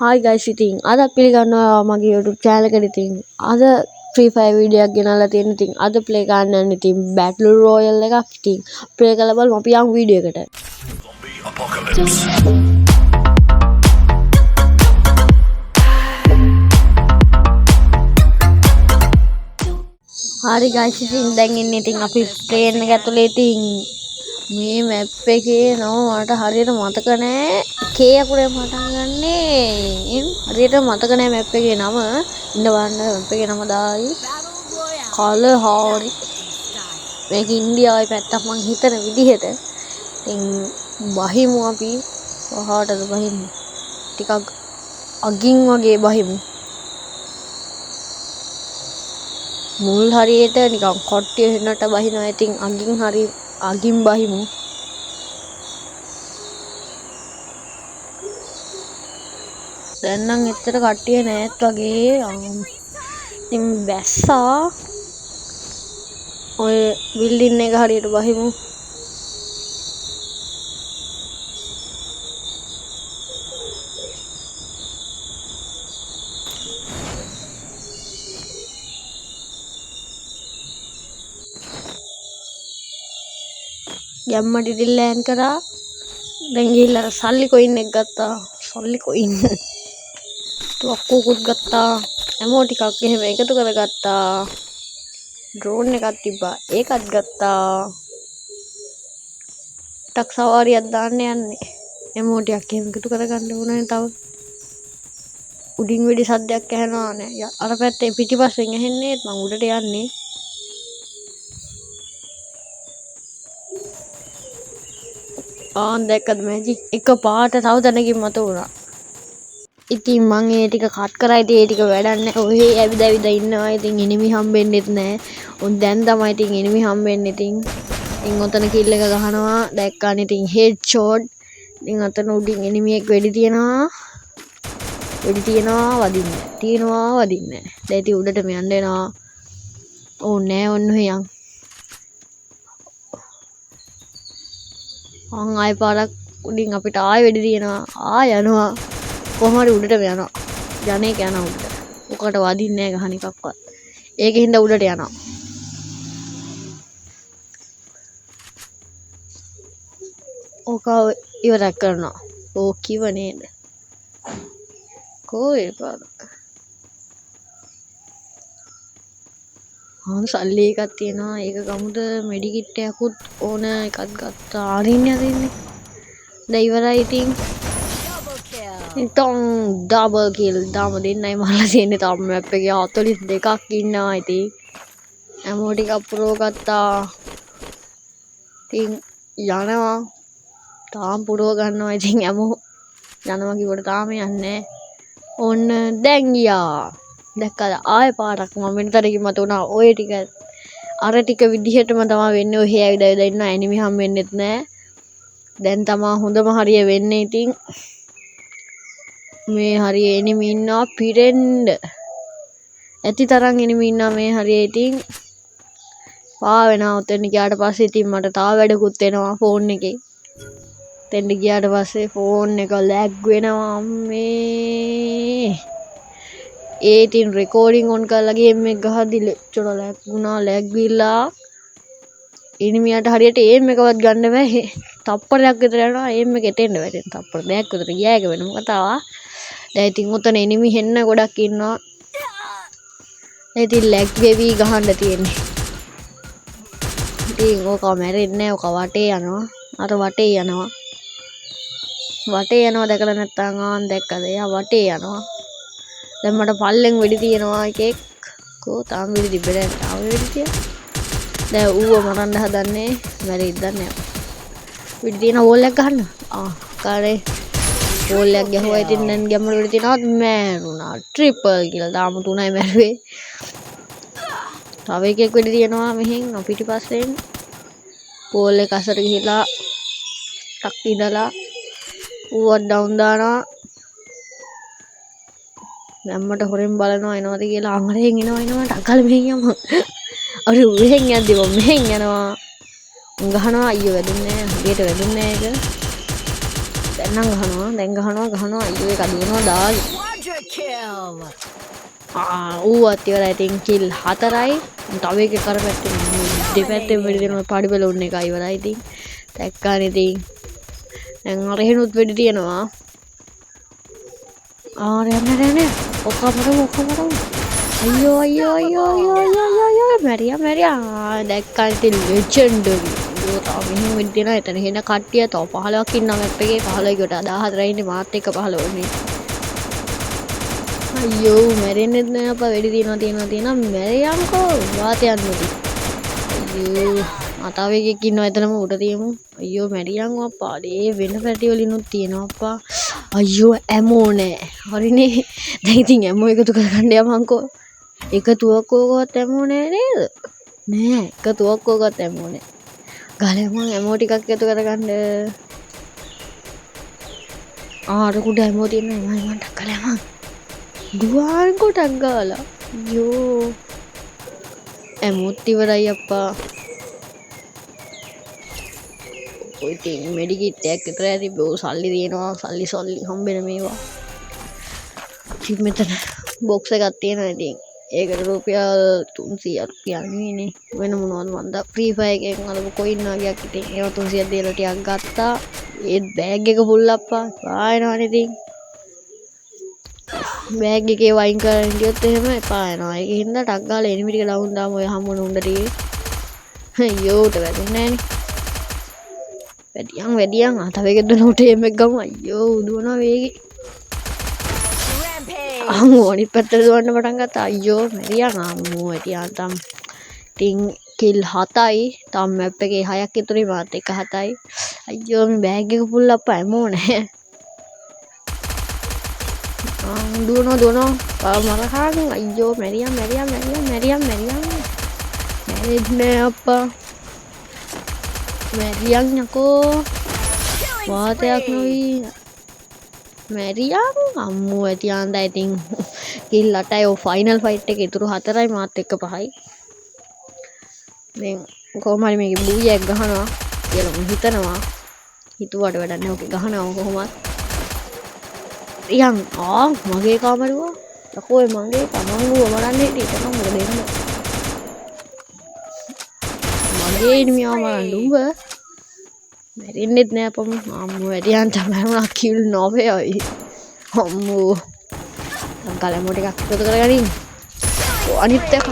Hi guys, ඉතින් අද පිළිගන්නවා මගේ YouTube channel එකට. ඉතින් අද Free Fire වීඩියෝ එකක් ගෙනල්ලා තියෙන. ඉතින් අද play කරන්න යන්නේ ඉතින් Battle Royale එකක්. ඉතින් play කරලා බලමු අපි යමු වීඩියෝ එකට. හරි guys, ඉතින් දැන් ඉන්නේ ඉතින් අපි train එක ඇතුලේ. ඉතින් මේ map එකේ නම මට හරියට මතක නෑ. K අකුරෙන් පටන් ගන්නේ. හරියට මතක නෑ map එකේ නම. ඉන්න බලන්න map එකේ නම දායි. කලහාරි. මේක ඉන්දියාවේ පැත්තක් මං හිතන විදිහට. ඉතින් බහිමු අපි. කොහාටද බහින්නේ? ටිකක් අගින් වගේ බහිමු. මුල් හරියට නිකන් කොට්ටිය වෙනට බහිනවා. ඉතින් අගින් බහිමු. දැන් නම් එච්චර කට්ටිය නැත් වගේ. ඉතින් බැස්සා ඔය බිල්ඩින් එක හරියට බහිමු. ගැම්මට ඉතින් ලෑන් කරා. දැන් ගිහිල්ලා සල්ලි කොයින් එක ගත්තා. සල්ලි කොයින් තුවක්කුකුත් ගත්තා. ඇමෝ ටිකක් එහෙම එකතු කරගත්තා. ඩ්‍රෝන් එකක් තිබ්බා. ඒකත් ගත්තා. ටක් සවාරියක් දාන්න යන්නේ. ඇමෝ ටිකක් එහෙම එකතු කරගන්න ඕනේ තව. උඩින් වෙඩි සද්දයක් ඇහෙනවා නේ. අර පැත්තේ පිටිපස්සෙන් ඇහෙන්නේ. මං උඩට යන්නේ. දැක්කද මැජික් එක පාට තව තැනකින් මත වුණා. ඉතින් මං ඒ ටික කට් කරා. ඉතින් ඒ ටික වැඩක් නැහැ. ඔහේ ඇවිද ඉන්නවා. ඉතින් එනිමි හම්බෙන්නෙත් නැහැ. උන් දැන් තමයි ඉතින් එනිමි හම්බෙන්නේ. ඉතින් ඔතන කිල් එක ගහනවා. දැක්කානේ ඉතින් හෙඩ් ෂොට්. ඉතින් අතන උඩින් එනිමියෙක් වෙඩි තියනවා. වදින්නේ. දැන් ඉතින් උඩටම යන්න එනවා. ඕනේ ඔන්න ඔයන්. ආයෙ පාරක් උඩින් අපිට ආයෙ වෙඩි තියනවා. යනවා. කොහොම හරි උඩටම යනවා. යන්නේක යනවා උඩට. ඔකට වදින්නේ නැහැ ගහන එකක්වත්. ඒකෙන්ද උඩට යනවා. ඕක ඉවරක් කරනවා. ඕක කිව නේද? කොහේ පාර? සල්ලි එකක් තියෙනවා. ඒක ගමුද මෙඩිකිට් එකකුත් ඕන එකක් ගත්තා. අරින්නේ. දැන් ඉවරයි ඉතින්. ඉතින් ඩබල් කිල් දාම දෙන්නයි මරලා තියෙන්නේ. තාම මැප් එකේ 42ක් ඉන්නවා. ඉතින් ඇමෝ ටික පුරව ගත්තා. ඉතින් යනවා. තාම පුරව ගන්නවා. ඉතින් ඇමෝ යනවා කිව්වට තාම යන්නේ. ඔන්න දැන් ගියා. දැක්කද ආයෙ පාරක් මම වෙන තරකින් මත උනා. ඔය ටික අර ටික විදිහටම තමයි වෙන්නේ. ඔය ඇවිද ඉන්න එනිමි හම්බෙන්නෙත් නෑ. දැන් තමයි හොඳම හරිය වෙන්නේ. ඉතින් මේ හරිය එනිමි ඉන්නවා පිරෙන්න. ඇති තරම් එනිමි ඉන්නවා මේ හරිය. ඉතින් පා වෙනවා. ඔතෙන් ගියාට පස්සේ ඉතින් මට තව වැඩකුත් එනවා ෆෝන් එකේ. එතෙන් ගියාට පස්සේ ෆෝන් එක ලැග් වෙනවා මේ. ඉතින් රෙකෝඩින් ඔන් කරලා ගේම් එක ගහද්දි ලෙච්චර ලැග් වුණා. ලැග් විලා එනිමියට හරියට ඒම් එකවත් ගන්න බෑ. තප්පරයක් විතර යනවා ඒම් එක එතෙන්ද වැටෙන. තප්පර දෙකක් විතර ගියා. එක වෙනම කතාවක්. දැන් ඉතින් උතන එනිමි හෙන්න ගොඩක් ඉන්නවා. ඉතින් ලැග් වෙවි ගහන්න තියෙන්නේ. ඉතින් ඕක මැරෙන්නේ නැහැ. ඕක වටේ යනවා. අර වටේ යනවා. දැකලා නැත්තම් දැක්කද? එයා වටේ යනවා. දැන් මට පල්ලෙන් වෙඩි තියනවා එකෙක්. තාම වෙඩි තිබ්බේ නැහැ. තාම වෙඩි තියනවා. දැන් ඌව මරන්න හදන්නේ. මැරෙයිද දන්නේ නැහැ. වෙඩි තියන වෝල් එකක් ගන්න. කාරේ වෝල් එකක් ගැහුවා. ඉතින් දැන් ගැම්මල වෙඩි තියනවා. මැරුණා. ට්‍රිපල් කියලා. තාම 3යි මැරුවේ. තව එකෙක් වෙඩි තියනවා මෙහෙන් පිටිපස්සෙන්. වෝල් එක අසර ගිහිලා ටක් ඉඳලා ඌව ඩවුන් දානවා. දැම්මට හොරෙන් බලනවා එනවාද කියලා. අංගරයෙන් එනවා ටක්කල මෙහෙන් යමු. අර මෙහෙන් යද්දි මම මෙහෙන් යනවා. ගහනවා. අයියෝ වැදුන්නේ නැහැ. හරියට වැදුන්නේ නැහැ ඒක. දැන් ගහනවා අයියෝ ඒක දුවනවා දායි Quadra kill. ඌවත් ඉවරයි ඉතින් කිල් 4යි තව එක කරපැත්තේ දෙපැත්තේ වෙඩි දෙනවා පාඩි බැලුන් එක ඉවරයි ඉතින් දැක්කානේ ඉතින් දැන් අර එහෙනුත් වෙඩි තියනවා යන්න ඔක්කොමරම අයියෝ මැරියා දැක්කා ඉතින් ලෙජෙන්ඩරි තාම මෙහෙම වෙඩි තියනවා එතන හෙන කට්ටිය තව 15ක් ඉන්නවා මැප් එකේ 15 කට 14 ඉන්නේ මාත් එක්ක 15 වෙන්නේ අයියෝ මැරෙන්නෙත් නෑ අපා වෙඩි තියනවා මැරියම්කෝ වාතයන් මුටි අයියෝ තව එකෙක් ඉන්නවා එතනම උඩ තියමු අයියෝ මැරියම් අප්පා ඒ වෙන පැටි වලිනුත් තියෙනවා අප්පා අයියෝ ඇමෝ නෑ හරිනේ දැන් ඉතින් ඇමෝ එකතු කරගන්න යමන්කෝ එකතුවක්කෝකවත් ඇමෝ නෑ නේද නෑ එකතුවක්කෝකවත් ඇමෝ නෑ ගලමන් ඇමෝ ටිකක් එකතු කරගන්න අර කුඩ ඇමෝ තියෙනවා මම ටක් කළා දුවාන් කොටක් ගාලා යෝ ඇමොත් ඉවරයි අප්පා ඉතින් මෙඩිකිට් එකක් විතර ඇති බෝ සල්ලි තියෙනවා සල්ලි හම්බෙන මේවා ඉතින් මෙතන බොක්ස් එකක් තියෙනවා ඉතින් ඒකට රුපියල් 300ක් කියන්නේ වෙන මොනවද මන්ද ෆ්‍රී ෆයර් එකෙන් අර කොයින් වගේක් ඉතින් ඒවා 300ක් දීලා ටිකක් ගත්තා ඒත් බෑග් එක ෆුල් අප්පා පායනවනේ ඉතින් බෑග් එකේ වයින් කරන් ගියොත් එහෙම එපා යනවා ඒකෙන් හින්දා ටක් ගාලා එනිමි ටික ඩවුන් දාමු ඔය හම්බුන උණ්ඩටියේ අයියෝට වැදුන්නේ නෑනේ වැඩියන් තව එකක් දුන්නොට එමෙක් ගමු අයියෝ දුවනවා වේගෙ අම්මෝ අනිත් පැත්තට දුවන්න පටන් ගත්තා අයියෝ මැරියන් අම්මෝ ඇටියා තම් ඉතින් කිල් 7යි තම් මැප් එකේ 6ක් ඉතුරුයි මාත් එක 7යි අයියෝ මේ බෑග් එක ෆුල් අප්පා ඇමෝ නෑ දුවනවා මරහන් අයියෝ මැරියම් මැරෙන්නේ අප්පා මැරියම් යකෝ වාතයක් නොවි මැරියම් අම්මෝ ඇතියාන්ද ඉතින් කිල් 8යි ඔය ෆයිනල් ෆයිට් එක ඉතුරු 4යි මාත් එක්ක 5යි දැන් කොහොම හරි මේකේ බූයක් ගහනවා කියලා මම හිතනවා හිතුවට වැඩක් නැහැ ඔකේ ගහනවා කොහොමත් රියන් මගේ කාමරුවා යකෝ මගේ තමන්ගුව මරන්න හිටියේ තමන් මොකද දෙන්නේ මගේ නිමියා මරන්න උඹ මැරෙන්නෙත් නෑ අපම අම්මෝ වැඩියන් තමයි කිල් 9යි අම්මෝ කලමෝ ටිකක් එකතු කරගනින් අනිත් එක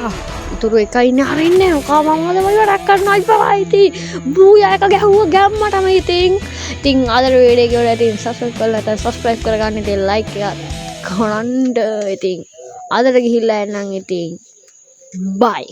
ඉතුරු එකයි ඉන්නේ අර ඉන්නේ ඔකා මම වල වැඩක් කරනවා ඉපවයි ඉතින් බූයා එක ගැහුවා ගැම්මටම ඉතින් අද වීඩියෝ එක ඉතින් සබ්ස්ක්‍රයිබ් කරලා නැත්නම් සබ්ස්ක්‍රයිබ් කරගන්න ඉතින් ලයික් එකක් කරන්න ඉතින් අදට ගිහිල්ලා එන්නම් ඉතින් බයි